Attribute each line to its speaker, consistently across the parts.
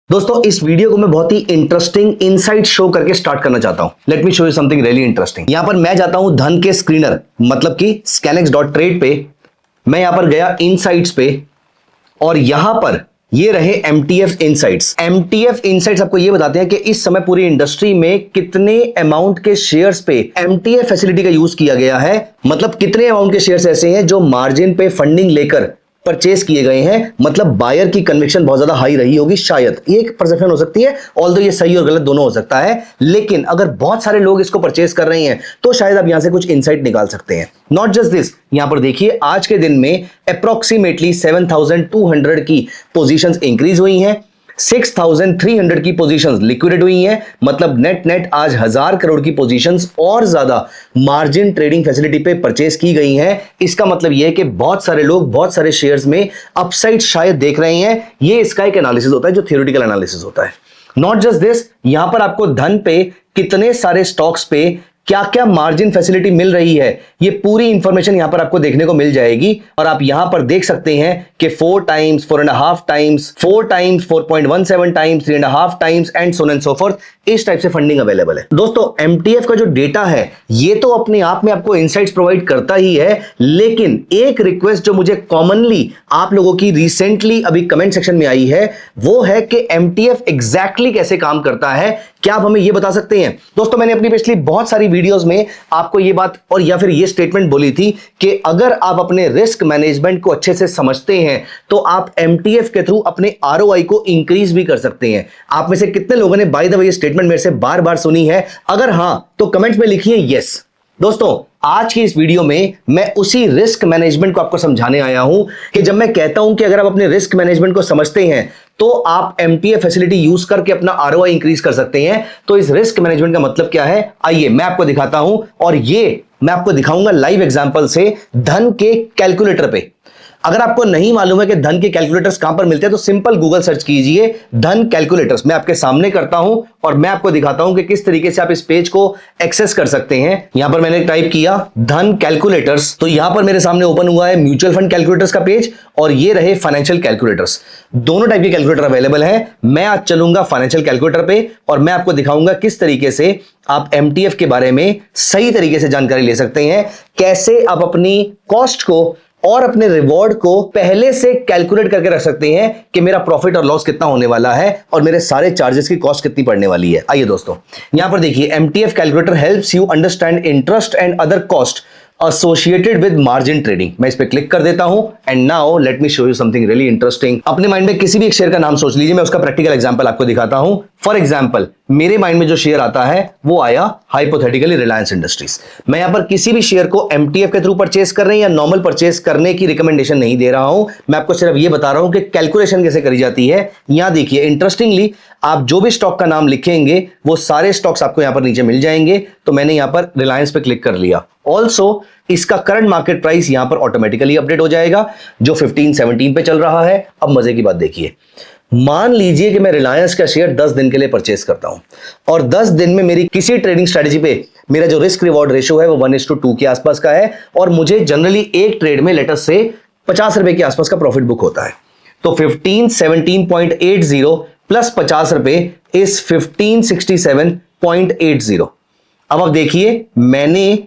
Speaker 1: दोस्तों इस वीडियो को मैं बहुत ही इंटरेस्टिंग इनसाइट शो करके स्टार्ट करना चाहता हूं। Let me show you something really interesting. यहां पर मैं जाता हूं धन के स्क्रीनर मतलब कि scanex.trade पे। मैं यहां पर गया इनसाइट्स पे और यहां पर ये रहे MTF इनसाइट्स। MTF इनसाइट्स आपको ये बताते हैं कि इस समय पूरी इंडस्ट्री में कितने अमाउंट के शेयर्स पे MTF फैसिलिटी का यूज किया गया है, मतलब कितने अमाउंट के शेयर्स ऐसे हैं जो मार्जिन पे फंडिंग लेकर परचेस किए गए हैं। मतलब बायर की कन्विक्शन बहुत ज्यादा हाई रही होगी, शायद ये एक परसेप्शन हो सकती है, ऑल्दो ये सही और गलत दोनों हो सकता है, लेकिन अगर बहुत सारे लोग इसको परचेस कर रहे हैं तो शायद आप यहां से कुछ इनसाइट निकाल सकते हैं। नॉट जस्ट दिस, यहां पर देखिए आज के दिन में अप्रोक्सीमेटली 7200 की पोजीशंस इंक्रीज हुई हैं, 6300 की पोजीशंस लिक्विडेट हुई हैं, मतलब नेट आज 1000 करोड़ की पोजीशंस और ज्यादा मार्जिन ट्रेडिंग फैसिलिटी पे परचेस की गई हैं। इसका मतलब यह है कि बहुत सारे लोग बहुत सारे शेयर्स में अपसाइड शायद देख रहे हैं। यह इसका एक एनालिसिस होता है जो थ्योरेटिकल एनालिसिस होता है। नॉट जस्ट दिस, यहां पर आपको धन पे कितने सारे स्टॉक्स पे क्या क्या मार्जिन फैसिलिटी मिल रही है, ये पूरी इंफॉर्मेशन यहां पर आपको देखने को मिल जाएगी। और आप यहां पर देख सकते हैं कि 4 times, 4.5 times, 4 times, 4.17 times, 3.5 times and so and so fourth, इस टाइप से फंडिंग अवेलेबल है। दोस्तों MTF का जो डेटा है ये तो अपने आप में आपको इनसाइट्स प्रोवाइड करता ही है, लेकिन एक रिक्वेस्ट जो मुझे कॉमनली आप लोगों की रिसेंटली अभी कमेंट सेक्शन में आई है वो है कि MTF एग्जैक्टली कैसे काम करता है, क्या आप हमें ये बता सकते हैं। दोस्तों मैंने अपनी पिछली बहुत सारी वीडियोस में आपको ये बात और या फिर ये स्टेटमेंट बोली थी कि अगर आप अपने रिस्क मैनेजमेंट को अच्छे से समझते हैं तो आप MTF के थ्रू अपने ROI को इंक्रीज भी कर सकते हैं। आप में से कितने लोगों ने बाय द वे ये स्टेटमेंट मेरे से बार बार सुनी है? अगर हां तो कमेंट्स में लिखिए यस। दोस्तों आज की इस वीडियो में मैं उसी रिस्क मैनेजमेंट को आपको समझाने आया हूं कि जब मैं कहता हूं कि अगर आप अपने रिस्क मैनेजमेंट को समझते हैं तो आप MTF फैसिलिटी यूज करके अपना ROI इंक्रीज कर सकते हैं। तो इस रिस्क मैनेजमेंट का मतलब क्या है, आइए मैं आपको दिखाता हूं, और ये मैं आपको दिखाऊंगा लाइव एग्जांपल से धन के कैलकुलेटर पे। अगर आपको नहीं मालूम है कि धन के कैलकुलेटर्स कहां पर मिलते हैं तो सिंपल गूगल सर्च कीजिए धन कैलकुलेटर्स। मैं आपके सामने करता हूं और मैं आपको दिखाता हूं कि किस तरीके से आप इस पेज को एक्सेस कर सकते हैं। यहां पर मैंने टाइप किया धन कैलकुलेटर्स, तो यहां पर मेरे सामने ओपन हुआ है म्यूचुअल फंड कैलकुलेटर्स का पेज और ये रहे फाइनेंशियल कैलकुलेटर्स। दोनों टाइप के कैलकुलेटर अवेलेबल है। मैं आज चलूंगा फाइनेंशियल कैलकुलेटर पे और मैं आपको दिखाऊंगा किस तरीके से आप MTF के बारे में सही तरीके से जानकारी ले सकते हैं, कैसे आप अपनी कॉस्ट को और अपने रिवॉर्ड को पहले से कैलकुलेट करके रख सकते हैं कि मेरा प्रॉफिट और लॉस कितना होने वाला है और मेरे सारे चार्जेस की कॉस्ट कितनी पड़ने वाली है। आइए दोस्तों यहां पर देखिए MTF calculator helps you understand interest and other cost associated with margin trading. मैं इस पे क्लिक कर देता हूं and now let me show you something really interesting. अपने माइंड में किसी भी एक शेयर का नाम सोच लीजिए, मैं उसका प्रैक्टिकल एग्जांपल आपको दिखाता हूं। फॉर एग्जांपल मेरे माइंड में जो शेयर आता है वो आया हाइपोथेटिकली रिलायंस इंडस्ट्रीज। मैं यहां पर किसी भी शेयर को MTF के थ्रू परचेस कर रहे हैं या नॉर्मल परचेस करने की रिकमेंडेशन नहीं दे रहा हूं, मैं आपको सिर्फ ये बता रहा हूं कि कैलकुलेशन कैसे करी जाती है। यहां देखिए इंटरेस्टिंगली आप जो भी स्टॉक का नाम लिखेंगे वो सारे स्टॉक्स आपको यहां पर नीचे मिल जाएंगे। तो मैंने यहां पर रिलायंस पे क्लिक कर लिया। ऑल्सो इसका करंट मार्केट प्राइस यहां पर ऑटोमेटिकली अपडेट हो जाएगा जो 15-17 पे चल रहा है। अब मजे की बात देखिए, मान लीजिए कि मैं रिलायंस का शेयर 10 दिन के लिए परचेस करता हूं और 10 दिन में मेरी किसी ट्रेडिंग स्ट्रेटजी पे मेरा जो रिस्क रिवॉर्ड रेशियो है वो 1:2 के आसपास का है और मुझे जनरली एक ट्रेड में लेटर से 50 रुपए के आसपास का प्रॉफिट बुक होता है। तो 1517.80 प्लस 50 रुपए इस 1567.80। अब आप देखिए मैंने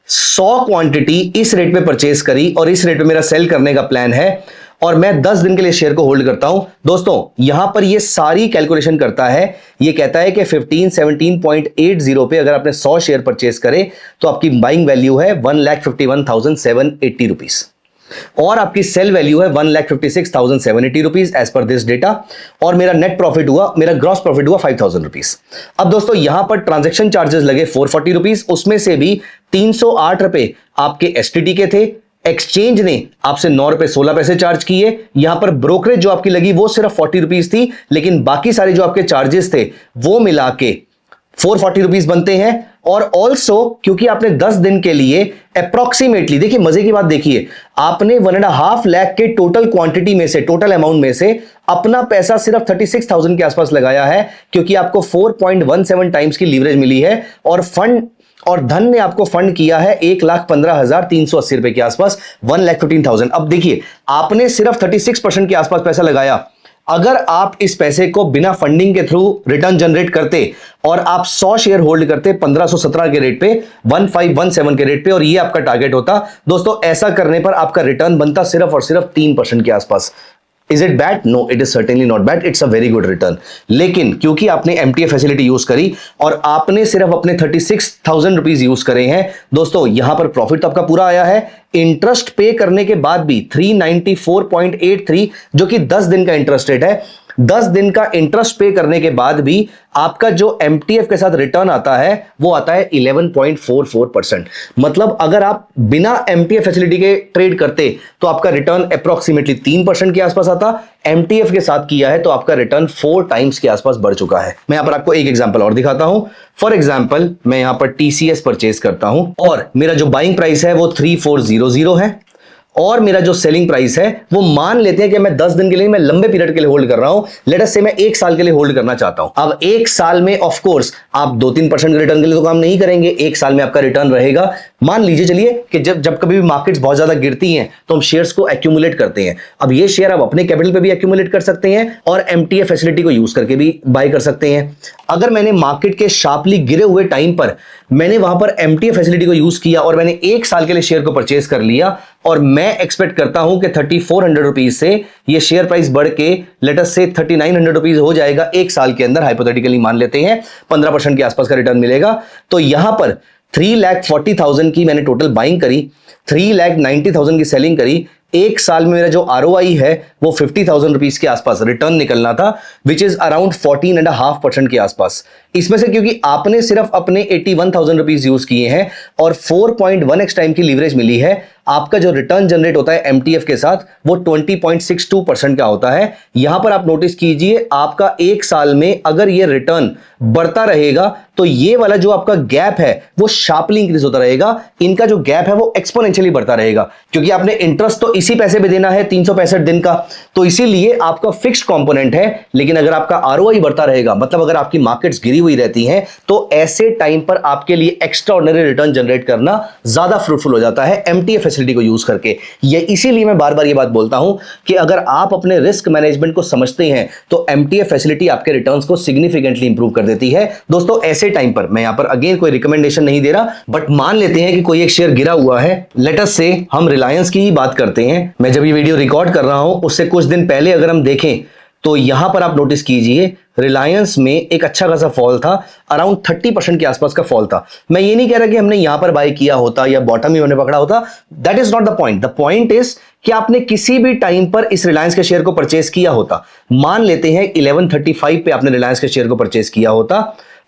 Speaker 1: 100 क्वांटिटी इस रेट पे परचेस करी और इस रेट पे मेरा सेल करने का प्लान है और मैं 10 दिन के लिए शेयर को होल्ड करता हूं। दोस्तों यहां पर ये सारी कैलकुलेशन करता है, ये कहता है कि 1517.80 पे अगर आपने 100 शेयर परचेस करे तो आपकी बाइंग वैल्यू है 1,51,780 रुपीस और आपकी सेल वैल्यू है 1,56,780 rupees as per this data, और मेरा नेट प्रॉफिट हुआ, मेरा ग्रॉस प्रॉफिट हुआ 5,000 रुपीस। अब दोस्तों यहां पर ट्रांजैक्शन चार्जेस लगे 440 रुपीस, उसमें से भी 308 रुपए आपके STT के थे। एक्सचेंज ने आपसे 9 रुपए 16 पैसे चार्ज किए। यहां पर ब्रोकरेज जो आपकी लगी वो सिर्फ 40 रुपीस थी, लेकिन बाकी सारे जो आपके चार्जेस थे वो मिला के 440 रुपीस बनते हैं। और ऑल्सो क्योंकि आपने 10 दिन के लिए अप्रोक्सीमेटली, देखिए मजे की बात देखिए, आपने 1.5 लाख के टोटल क्वांटिटी में से, टोटल अमाउंट में से अपना पैसा सिर्फ 36,000 के आसपास लगाया है, क्योंकि आपको 4.17 टाइम्स की लीवरेज मिली है और फंड और धन ने आपको फंड किया है 1,15,380 रुपए के आसपास, 1,15,000। अब देखिए आपने सिर्फ 36% के आसपास पैसा लगाया अगर आप इस पैसे को बिना फंडिंग के थ्रू रिटर्न जनरेट करते और आप 100 शेयर होल्ड करते 1517 के रेट पे, 1517 के रेट पे, और ये आपका टारगेट होता दोस्तों, ऐसा करने पर आपका रिटर्न बनता सिर्फ और सिर्फ 3% के आसपास। Is it bad? No, it is certainly not bad, it's a very good return. लेकिन क्योंकि आपने एमटीएफ फैसिलिटी यूज करी और आपने सिर्फ अपने 36,000 रुपीज यूज करे हैं दोस्तों, यहां पर प्रॉफिट तो आपका पूरा आया है। इंटरेस्ट पे करने के बाद भी 394.83, जो कि 10 दिन का इंटरेस्ट रेट है, 10 दिन का इंटरेस्ट पे करने के बाद भी आपका जो एमटीएफ के साथ रिटर्न आता है वो आता है 11.44%। मतलब अगर आप बिना एमटीएफ फैसिलिटी के ट्रेड करते तो आपका रिटर्न अप्रोक्सीमेटली 3% के आसपास आता। एमटीएफ के साथ किया है तो आपका रिटर्न 4 टाइम्स के आसपास बढ़ चुका है। मैं यहां पर आपको एक एग्जांपल और दिखाता हूं। फॉर एग्जांपल, मैं यहां पर टीसीएस परचेज करता हूं और मेरा जो बाइंग प्राइस है वो 3400 है और मेरा जो सेलिंग प्राइस है वो मान लेते हैं कि मैं 10 दिन के लिए, मैं लंबे पीरियड के लिए होल्ड कर रहा हूं। लेट अस से मैं 1 साल के लिए होल्ड करना चाहता हूं। अब 1 साल में ऑफ कोर्स आप 2-3% के रिटर्न के लिए तो काम नहीं करेंगे। 1 साल में आपका रिटर्न रहेगा, मान लीजिए चलिए कि जब कभी भी मार्केट्स बहुत ज्यादा गिरती हैं तो हम शेयर्स को एक्यूमुलेट करते हैं। अब ये शेयर आप अपने कैपिटल पे भी एक्यूमुलेट कर सकते हैं और एमटीएफ फैसिलिटी को यूज करके भी बाय कर सकते हैं। अगर मैंने मार्केट के शार्पली गिरे हुए टाइम पर मैंने वहां पर एमटीएफ फैसिलिटी को यूज किया और मैंने 1 साल के लिए शेयर को परचेज कर लिया और मैं एक्सपेक्ट करता हूं कि 3400 रुपीज से ये शेयर प्राइस बढ़ के लेट अस से 3900 रुपीज हो जाएगा 1 साल के अंदर, हाइपोथेटिकली मान लेते हैं 15% के आसपास का रिटर्न मिलेगा। तो यहां पर 3,40,000 की मैंने टोटल बाइंग करी, 3,90,000 की सेलिंग करी। 1 साल में मेरा जो आरओआई है वो 50,000 रुपीज के आसपास रिटर्न निकलना था, विच इज अराउंड 14.5% के आसपास। इसमें से क्योंकि आपने सिर्फ अपने 81,000 रुपीज यूज किए हैं और 4.1x टाइम की लीवरेज मिली है, आपका जो रिटर्न जनरेट होता है एमटीएफ के साथ वो 20.62% का होता है। यहां पर आप नोटिस कीजिए, आपका 1 साल में अगर ये रिटर्न बढ़ता रहेगा तो ये वाला जो आपका गैप है वो शार्पली इंक्रीज होता रहेगा। इनका जो गैप है वो एक्सपोनेंशियली बढ़ता रहेगा, क्योंकि आपने इंटरेस्ट तो इसी पैसे पे देना है 365 दिन का, तो इसीलिए आपका फिक्स्ड कंपोनेंट है। लेकिन अगर आपका आरओआई बढ़ता रहेगा, मतलब अगर आपकी मार्केट्स गिरी हुई रहती हैं, तो ऐसे टाइम पर आपके लिए एक्स्ट्रा ऑर्डिनरी रिटर्न जनरेट करना ज्यादा फ्रूटफुल हो जाता है एमटीएफ फैसिलिटी को यूज करके। ये इसीलिए मैं बार बार ये बात बोलता हूं कि अगर आप अपने रिस्क मैनेजमेंट को समझते हैं तो एमटीएफ फैसिलिटी आपके रिटर्न्स को सिग्निफिकेंटली इंप्रूव कर देती है। दोस्तों ऐसे टाइम पर मैं यहां पर अगेन कोई रिकमेंडेशन नहीं दे रहा, बट मान लेते हैं कि कोई एक शेयर गिरा हुआ है, लेट अस से हम रिलायंस की ही बात करते हैं। मैं जब ये वीडियो रिकॉर्ड कर रहा हूं उससे कुछ दिन पहले अगर हम देखें तो यहां पर आप नोटिस कीजिए रिलायंस में एक अच्छा खासा फॉल था, अराउंड 30% के आसपास का फॉल था। मैं ये नहीं कह रहा कि हमने यहां पर बाय किया होता या बॉटम ही हमने पकड़ा होता, that is not the point. The point is कि आपने किसी भी टाइम पर इस रिलायंस के शेयर को परचेज किया होता, मान लेते हैं 1135 पे आपने रिलायंस के शेयर को परचेज किया होता,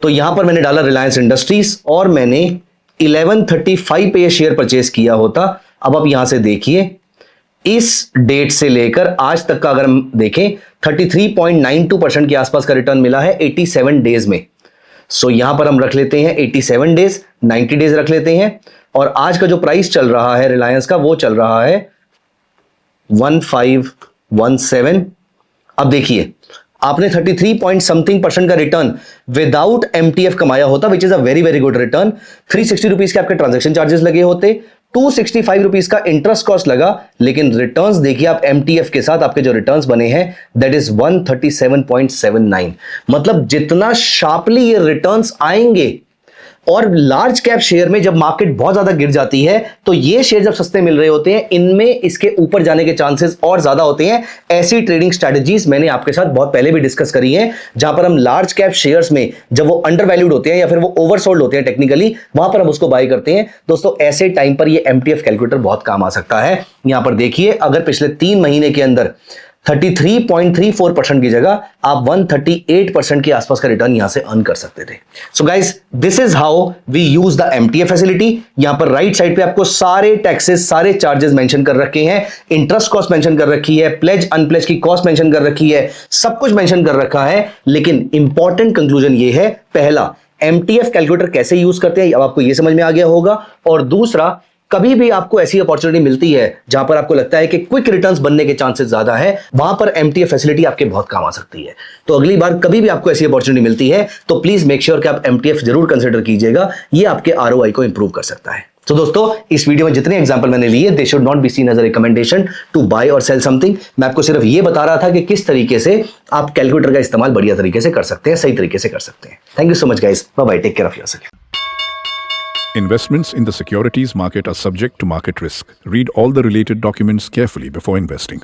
Speaker 1: तो यहां पर मैंने डाला रिलायंस इंडस्ट्रीज और मैंने 1135 पे ये शेयर परचेज किया होता। अब आप यहां से देखिए, इस डेट से लेकर आज तक का अगर हम देखें 33.92% के आसपास का रिटर्न मिला है 87 डेज में। सो यहां पर हम रख लेते हैं 87 डेज, 90 डेज रख लेते हैं, और आज का जो प्राइस चल रहा है रिलायंस का वो चल रहा है 1517। अब देखिए, आपने 33 पॉइंट समथिंग % का रिटर्न विदाउट एमटीएफ कमाया होता, which is a very very good return. 360 rupees के आपके ट्रांजैक्शन चार्जेस लगे होते, 265 रुपीज का इंटरेस्ट कॉस्ट लगा, लेकिन रिटर्न्स देखिए आप एमटीएफ के साथ आपके जो रिटर्न्स बने हैं दैट इज 137.79। मतलब जितना शार्पली ये रिटर्न्स आएंगे, और लार्ज कैप शेयर में जब मार्केट बहुत ज्यादा गिर जाती है तो ये शेयर जब सस्ते मिल रहे होते हैं, इनमें इसके ऊपर जाने के चांसेस और ज्यादा होते हैं। ऐसी ट्रेडिंग स्ट्रैटेजीज मैंने आपके साथ बहुत पहले भी डिस्कस करी है, जहां पर हम लार्ज कैप शेयर्स में जब वो अंडर वैल्यूड होते हैं या फिर वो ओवरसोल्ड होते हैं टेक्निकली, वहां पर हम उसको बाय करते हैं। दोस्तों ऐसे टाइम पर ये एमटीएफ कैलकुलेटर बहुत काम आ सकता है। यहां पर देखिए, अगर पिछले 3 महीने के अंदर 33.34% की जगह आप 138% के आसपास का रिटर्न यहां से अर्न कर सकते थे। So guys, this is how we use the MTF facility. यहां पर राइट साइड पे आपको सारे टैक्सेस, सारे चार्जेस मेंशन कर रखे हैं, इंटरेस्ट कॉस्ट मेंशन कर रखी है, प्लेज अनप्लेज की कॉस्ट मेंशन कर रखी है, सब कुछ मेंशन कर रखा है। लेकिन इंपॉर्टेंट कंक्लूजन ये है, पहला, एमटीएफ कैलकुलेटर कैसे यूज करते हैं अब आपको ये समझ में आ गया होगा, और दूसरा, कभी भी आपको ऐसी अपॉर्चुनिटी मिलती है जहां पर आपको लगता है कि क्विक रिटर्न्स बनने के चांसेस ज्यादा है, वहां पर एमटीएफ फैसिलिटी आपके बहुत काम आ सकती है। तो अगली बार कभी भी आपको ऐसी अपॉर्चुनिटी मिलती है तो प्लीज मेक श्योर कि आप एमटीएफ जरूर कंसिडर कीजिएगा, ये आपके आरओआई को इंप्रूव कर सकता है। तो दोस्तों इस वीडियो में जितने एग्जांपल मैंने लिए they should not be seen as a recommendation to buy और सेल समथिंग। मैं आपको सिर्फ ये बता रहा था कि किस तरीके से आप कैलकुलेटर का इस्तेमाल बढ़िया तरीके से कर सकते हैं, सही तरीके से कर सकते हैं। Thank you so much guys, bye bye, take care of yourself.
Speaker 2: Investments in the securities market are subject to market risk. Read all the related documents carefully before investing.